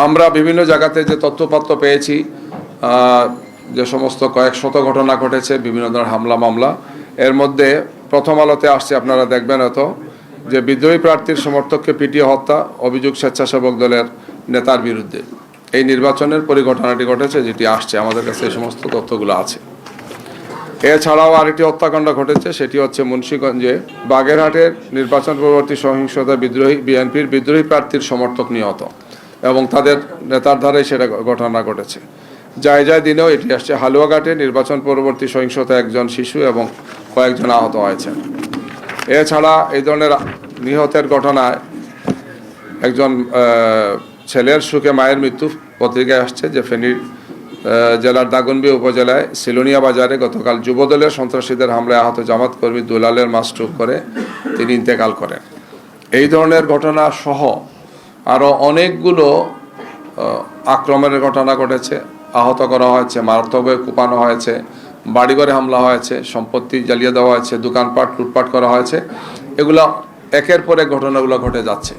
আমরা বিভিন্ন জায়গাতে যে তথ্যপত্র পেয়েছি, যে সমস্ত কয়েক শত ঘটনা ঘটেছে বিভিন্ন ধরনের হামলা মামলা, এর মধ্যে প্রথম আলোতে আসছে, আপনারা দেখবেন হয়তো, যে বিদ্রোহী প্রার্থীর সমর্থককে পিটিয়ে হত্যা, অভিযোগ স্বেচ্ছাসেবক দলের নেতার বিরুদ্ধে। এই নির্বাচনের পরিঘটনাটি ঘটেছে, যেটি আসছে আমাদের কাছে, এই সমস্ত তথ্যগুলো আছে। এছাড়াও আরেকটি হত্যাকাণ্ড ঘটেছে, সেটি হচ্ছে মুন্সিগঞ্জে বাগেরহাটের নির্বাচন পরবর্তী সহিংসতা বিএনপির বিদ্রোহী প্রার্থীর সমর্থক নিহত এবং তাদের নেতার ধারায় সেটা ঘটনা ঘটেছে। যায় দিনেও এটি আসছে। হালুয়াঘাটে নির্বাচন পরবর্তী সহিংসতা একজন শিশু এবং কয়েকজন আহত হয়েছেন। এছাড়া এই ধরনের নিহতের ঘটনায় একজন ছেলের সুখে মায়ের মৃত্যু পত্রিকায় আসছে, যে ফেনীর জেলার দাগনভূঞা উপজেলায় সিলোনিয়া বাজারে গতকাল যুবদলের সন্ত্রাসীদের হামলায় আহত জামাত কর্মী দুলালের মা স্ট্রোক করে তিনি ইন্তেকাল করেন। এই ধরনের ঘটনা সহ আরও অনেকগুলো আক্রমণের ঘটনা ঘটেছে, আহত করা হয়েছে, মারাত্মকভাবে কুপানো হয়েছে, বাড়িঘরে হামলা হয়েছে, সম্পত্তি জ্বালিয়ে দেওয়া হয়েছে, দোকানপাট লুটপাট করা হয়েছে। এগুলো একের পর এক ঘটনাগুলো ঘটে যাচ্ছে।